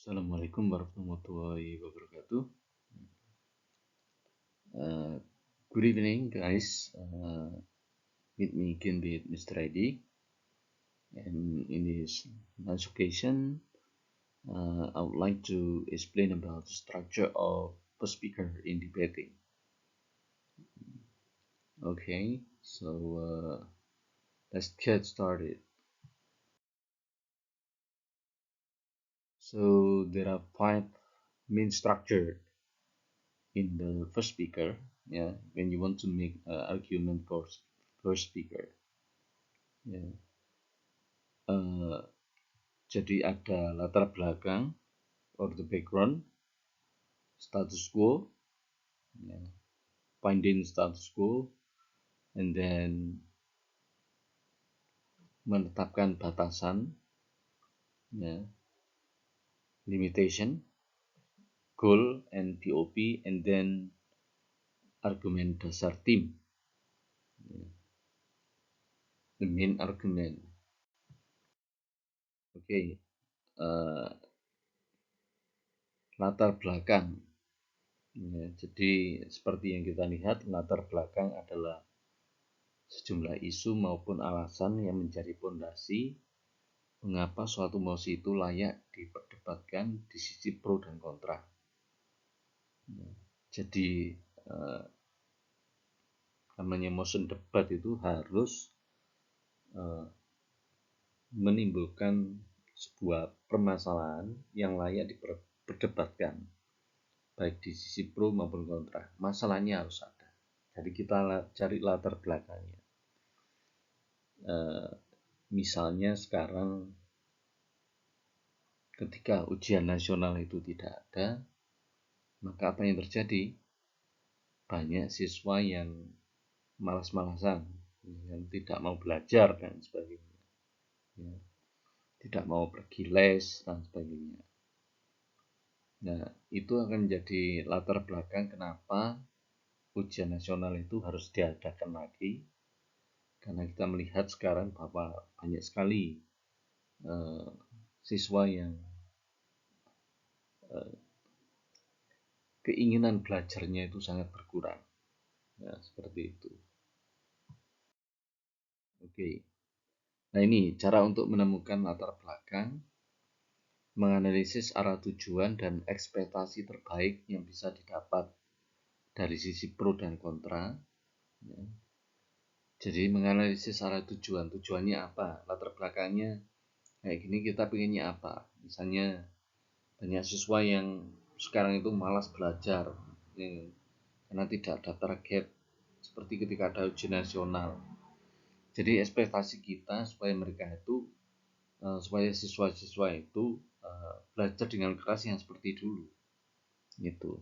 Assalamualaikum warahmatullahi wabarakatuh. Uh, Good evening, guys. Meet me again with Mr. ID. And in this nice occasion, I would like to explain about the structure of a speaker in debating. Okay, so let's get started. So there are 5 main structure in the first speaker. Yeah, when you want to make argument for first speaker. Yeah. Jadi ada latar belakang or the background, status quo, ya, finding status quo, and then menetapkan batasan, ya, limitation, goal and POP, and then argumen dasar tim, ya, the main argument. Oke, latar belakang. Ya, jadi seperti yang kita lihat, latar belakang adalah sejumlah isu maupun alasan yang menjadi fondasi mengapa suatu mosi itu layak diperdebatkan di sisi pro dan kontra. Jadi namanya motion debat itu harus menimbulkan sebuah permasalahan yang layak diperdebatkan, baik di sisi pro maupun kontra. Masalahnya harus ada. Jadi kita cari latar belakangnya. Misalnya sekarang ketika ujian nasional itu tidak ada, maka apa yang terjadi? Banyak siswa yang malas-malasan, yang tidak mau belajar dan sebagainya, ya, tidak mau pergi les dan sebagainya. Nah, itu akan menjadi latar belakang kenapa ujian nasional itu harus diadakan lagi, karena kita melihat sekarang bahwa banyak sekali siswa yang keinginan belajarnya itu sangat berkurang. Ya, seperti itu. Oke. Nah, ini cara untuk menemukan latar belakang, menganalisis arah tujuan dan ekspektasi terbaik yang bisa didapat dari sisi pro dan kontra. Ya. Jadi menganalisis arah tujuan, tujuannya apa, latar belakangnya kayak gini, kita pengennya apa. Misalnya banyak siswa yang sekarang itu malas belajar, ya, karena tidak ada target seperti ketika ada ujian nasional. Jadi ekspektasi kita supaya mereka itu, supaya siswa-siswa itu belajar dengan keras yang seperti dulu, gitu.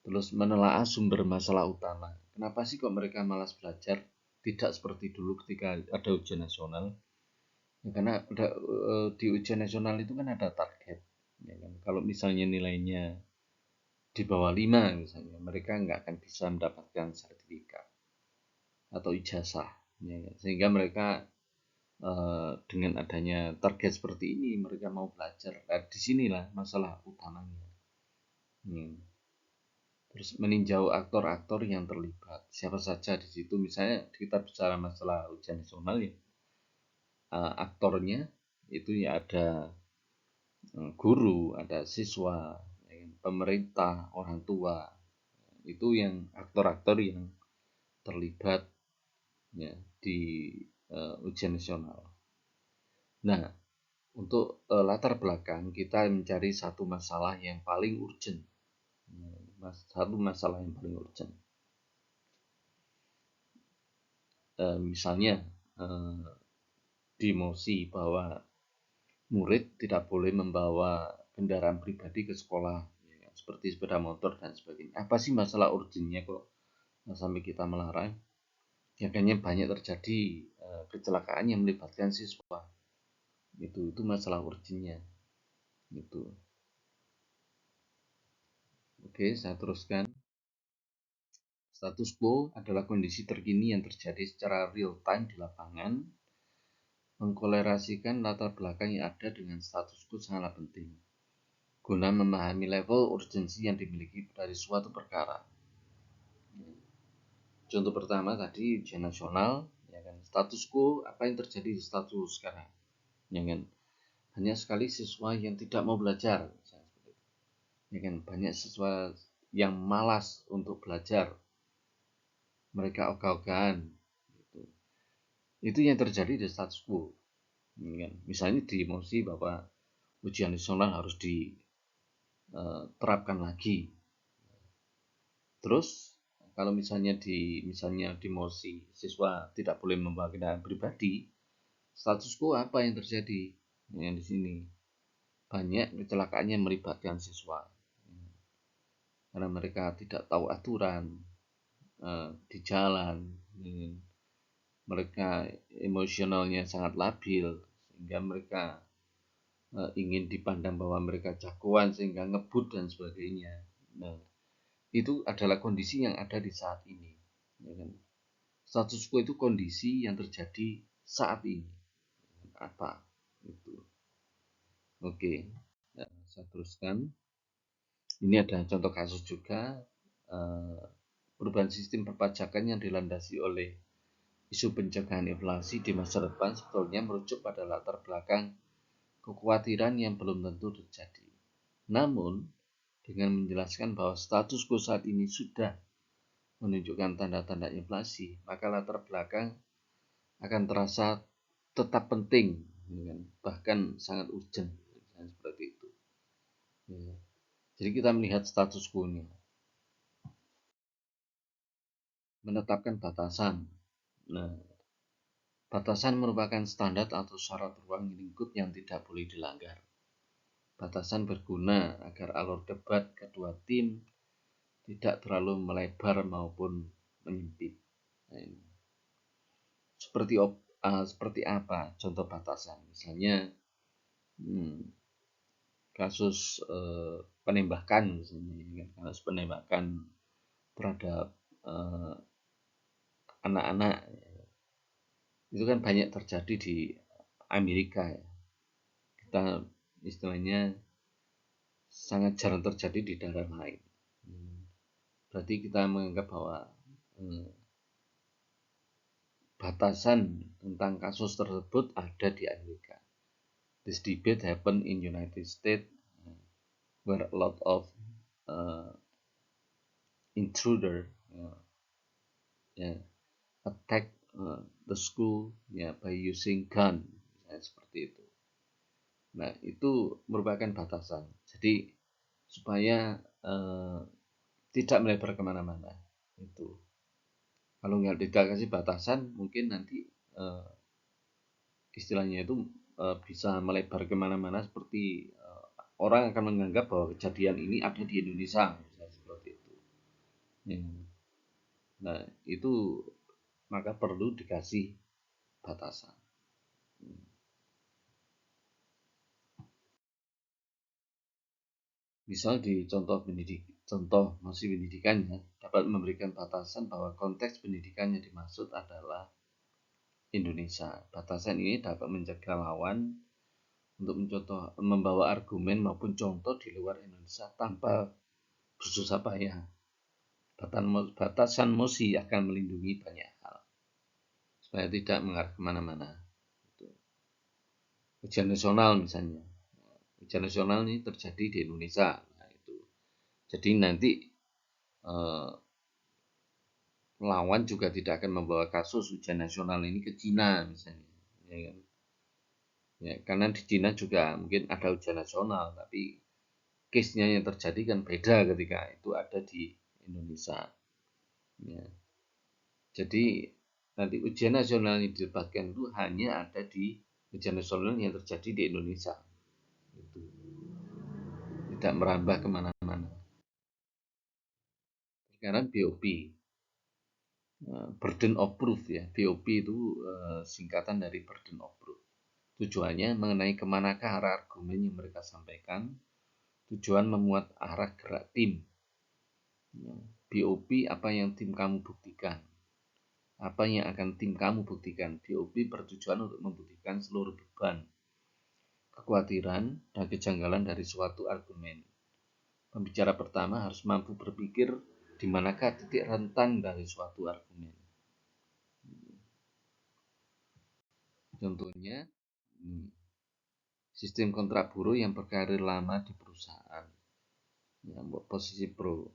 Terus menelaah sumber masalah utama. Kenapa sih kok mereka malas belajar? Tidak seperti dulu ketika ada ujian nasional. Ya, karena di ujian nasional itu kan ada target. Ya kan? Kalau misalnya nilainya di bawah 5 misalnya, mereka nggak akan bisa mendapatkan sertifikat atau ijazah. Ya kan? Sehingga mereka dengan adanya target seperti ini, mereka mau belajar. Nah, disinilah masalah utamanya. Terus meninjau aktor-aktor yang terlibat, siapa saja di situ. Misalnya kita bicara masalah ujian nasional, ya, aktornya itu ya ada guru, ada siswa, pemerintah, orang tua. Itu yang aktor-aktor yang terlibat, ya, di ujian nasional. Nah, untuk latar belakang kita mencari satu masalah yang paling urgent. Satu masalah yang paling urgent. Misalnya dimosi bahwa murid tidak boleh membawa kendaraan pribadi ke sekolah, ya, seperti sepeda motor dan sebagainya. Apa sih masalah urgennya kok sampai kita melarang? Ya, kayaknya banyak terjadi kecelakaan yang melibatkan siswa. Itu masalah urgennya. Gitu. Oke, saya teruskan. Status quo adalah kondisi terkini yang terjadi secara real time di lapangan. Mengkolerasikan latar belakang yang ada dengan status quo sangatlah penting. guna memahami level urgensi yang dimiliki dari suatu perkara. Contoh pertama tadi ujian nasional, ya kan, status quo, apa yang terjadi di status sekarang, ya kan, banyak sekali siswa yang tidak mau belajar, ya kan, banyak siswa yang malas untuk belajar, mereka ogah-ogahan, gitu. Itu yang terjadi di status quo, ya kan. Misalnya di emosi bahwa ujian nasional harus diterapkan lagi. Terus kalau misalnya di emosi siswa tidak boleh membawa kendaraan pribadi, status quo apa yang terjadi? Yang di sini banyak kecelakaan yang melibatkan siswa karena mereka tidak tahu aturan di jalan, mereka emosionalnya sangat labil sehingga mereka ingin dipandang bahwa mereka jagoan sehingga ngebut dan sebagainya. Nah, itu adalah kondisi yang ada di saat ini, ya kan? Status quo itu kondisi yang terjadi saat ini. Apa itu? Oke, nah, saya teruskan. Ini ada contoh kasus juga, perubahan sistem perpajakan yang dilandasi oleh isu pencegahan inflasi di masa depan sebetulnya merujuk pada latar belakang kekhawatiran yang belum tentu terjadi. Namun, dengan menjelaskan bahwa status quo saat ini sudah menunjukkan tanda-tanda inflasi, maka latar belakang akan terasa tetap penting, bahkan sangat urgent, seperti itu. Jadi kita melihat status quo-nya, menetapkan batasan. Nah, batasan merupakan standar atau syarat ruang lingkup yang tidak boleh dilanggar. Batasan berguna agar alur debat kedua tim tidak terlalu melebar maupun menyempit. Nah, seperti apa contoh batasan? Misalnya kasus penembakan, misalnya kasus penembakan terhadap anak-anak, itu kan banyak terjadi di Amerika, ya. Kita istilahnya sangat jarang terjadi di daerah lain. Berarti kita menganggap bahwa batasan tentang kasus tersebut ada di Amerika. This debate happened in United States, where a lot of intruder attack the school by using gun, seperti itu. Nah, itu merupakan batasan. Jadi supaya tidak melebar kemana-mana. Itu kalau nggak tidak kasih batasan, mungkin nanti istilahnya itu bisa melebar kemana-mana, seperti orang akan menganggap bahwa kejadian ini ada di Indonesia, misalnya seperti itu. Nah, itu maka perlu dikasih batasan. Misal di contoh masih pendidikannya dapat memberikan batasan bahwa konteks pendidikan yang dimaksud adalah Indonesia. Batasan ini dapat mencegah lawan untuk membawa argumen maupun contoh di luar Indonesia tanpa bersusah payah. Batasan mosi akan melindungi banyak hal supaya tidak mengarah kemana-mana. Ujian nasional misalnya, ujian nasional ini terjadi di Indonesia. Nah, itu jadi nanti lawan juga tidak akan membawa kasus ujian nasional ini ke Cina misalnya, ya kan? Ya, karena di Cina juga mungkin ada ujian nasional, tapi case-nya yang terjadi kan beda ketika itu ada di Indonesia. Ya. Jadi nanti ujian nasional yang didebatkan itu hanya ada di ujian nasional yang terjadi di Indonesia. Itu tidak merambah kemana-mana. Sekarang BOP, burden of proof, ya. BOP itu singkatan dari burden of proof. Tujuannya mengenai kemanakah arah argumen yang mereka sampaikan. Tujuan memuat arah gerak tim. BOP apa yang tim kamu buktikan. Apa yang akan tim kamu buktikan. BOP bertujuan untuk membuktikan seluruh beban kekhawatiran dan kejanggalan dari suatu argumen. Pembicara pertama harus mampu berpikir di manakah titik rentan dari suatu argumen. Contohnya, sistem kontrak buruh yang berkarir lama di perusahaan, ya, posisi pro.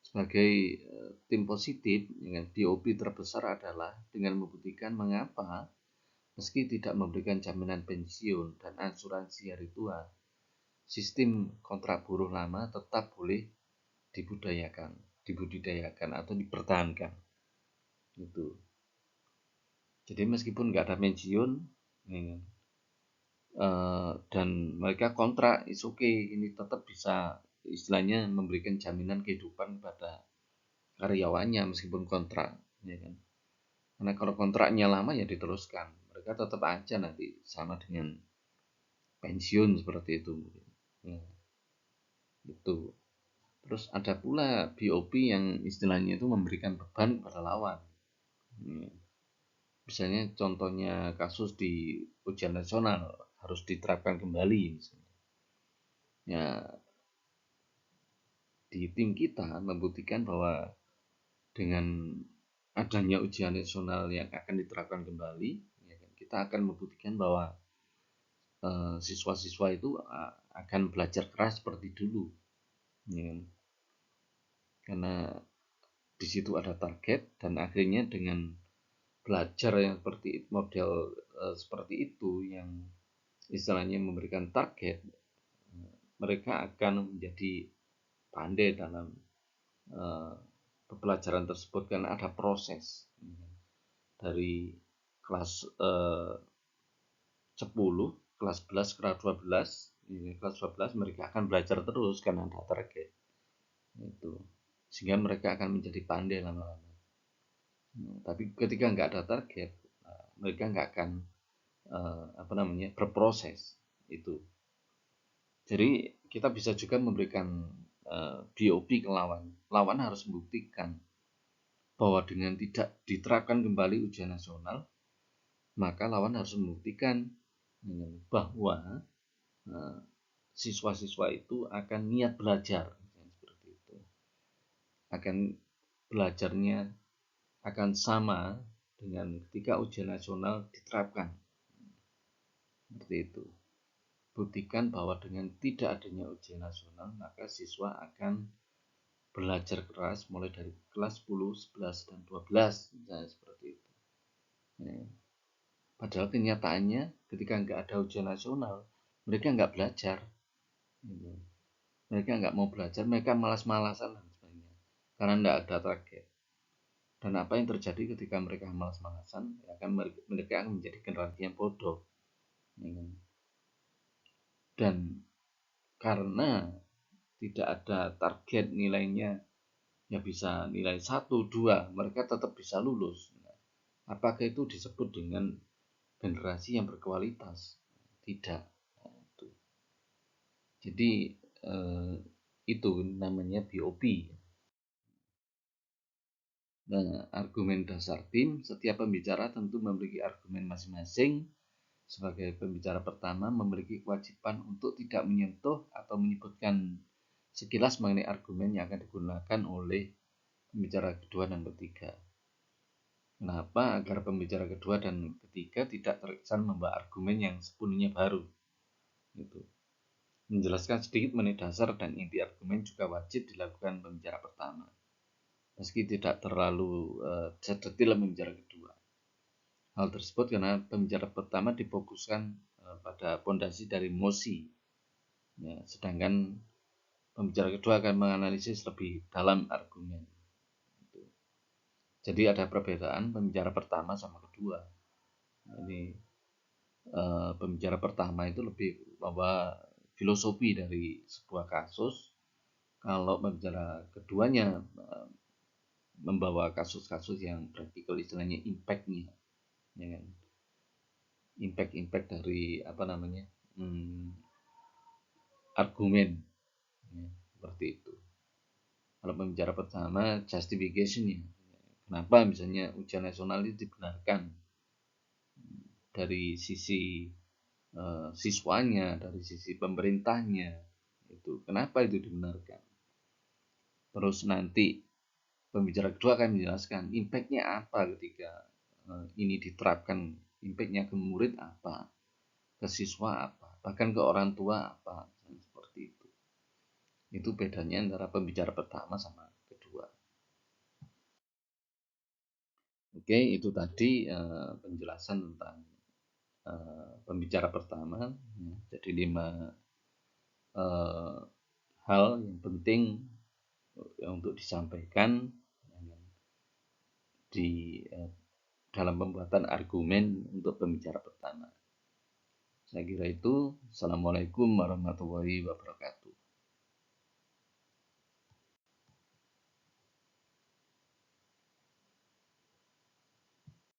Sebagai tim positif, BOP terbesar adalah dengan membuktikan mengapa meski tidak memberikan jaminan pensiun dan asuransi hari tua, sistem kontrak buruh lama tetap boleh dibudidayakan atau dipertahankan. Itu. Jadi meskipun nggak ada pensiun, dan mereka kontrak, is okay, ini tetap bisa istilahnya memberikan jaminan kehidupan kepada karyawannya meskipun kontrak, ya kan? Karena kalau kontraknya lama ya diteruskan, mereka tetap aja nanti sama dengan pensiun seperti itu. Ya, itu. Terus ada pula BOP yang istilahnya itu memberikan beban kepada lawan. Ya. Misalnya contohnya kasus di ujian nasional harus diterapkan kembali. Misalnya. Ya, di tim kita membuktikan bahwa dengan adanya ujian nasional yang akan diterapkan kembali, ya, kita akan membuktikan bahwa siswa-siswa itu akan belajar keras seperti dulu, ya. Karena di situ ada target dan akhirnya dengan belajar yang seperti model seperti itu yang istilahnya memberikan target, mereka akan menjadi pandai dalam pembelajaran tersebut karena ada proses dari kelas 10, kelas 11, kelas 12, kelas 12 mereka akan belajar terus karena ada target itu, sehingga mereka akan menjadi pandai lama-lama. Tapi ketika nggak ada target, mereka nggak akan berproses itu. Jadi kita bisa juga memberikan BOP ke lawan. Lawan harus membuktikan bahwa dengan tidak diterapkan kembali ujian nasional, maka lawan harus membuktikan bahwa siswa-siswa itu akan niat belajar, seperti itu. Akan belajarnya akan sama dengan ketika ujian nasional diterapkan. Seperti itu. Buktikan bahwa dengan tidak adanya ujian nasional, maka siswa akan belajar keras mulai dari kelas 10, 11, dan 12, misalnya seperti itu. Ya. Padahal kenyataannya ketika nggak ada ujian nasional, mereka nggak belajar. Mereka nggak mau belajar, mereka malas-malasan dan sebagainya. Karena nggak ada target. Dan apa yang terjadi ketika mereka malas-malasan, mereka akan menjadi generasi yang bodoh. Dan karena tidak ada target nilainya, ya bisa nilai 1, 2, mereka tetap bisa lulus. Apakah itu disebut dengan generasi yang berkualitas? Tidak. Jadi itu namanya BOP. Nah, argumen dasar tim, setiap pembicara tentu memiliki argumen masing-masing. Sebagai pembicara pertama memiliki kewajiban untuk tidak menyentuh atau menyebutkan sekilas mengenai argumen yang akan digunakan oleh pembicara kedua dan ketiga. Kenapa? Agar pembicara kedua dan ketiga tidak terkesan membawa argumen yang sepenuhnya baru. Gitu. Menjelaskan sedikit mengenai dasar dan inti argumen juga wajib dilakukan pembicara pertama, meski tidak terlalu sedetail pembicara kedua. Hal tersebut karena pembicara pertama difokuskan pada pondasi dari mosi, ya, sedangkan pembicara kedua akan menganalisis lebih dalam argumen. Jadi ada perbedaan pembicara pertama sama kedua. Ini pembicara pertama itu lebih membawa filosofi dari sebuah kasus, kalau pembicara keduanya membawa kasus-kasus yang praktikal, istilahnya impact-nya, ya kan? Impact dari argumen, ya, seperti itu. Kalau pembicara pertama justification, ya, kenapa misalnya ujian nasional itu dibenarkan dari sisi siswanya, dari sisi pemerintahnya. Itu kenapa itu dibenarkan. Terus nanti pembicara kedua akan menjelaskan impact-nya apa ketika ini diterapkan, impact-nya ke murid apa, ke siswa apa, bahkan ke orang tua apa, seperti itu. Itu bedanya antara pembicara pertama sama kedua. Oke, itu tadi penjelasan tentang pembicara pertama. Jadi 5 hal yang penting untuk disampaikan di dalam pembuatan argumen untuk pembicara pertama. Saya kira itu. Assalamualaikum warahmatullahi wabarakatuh.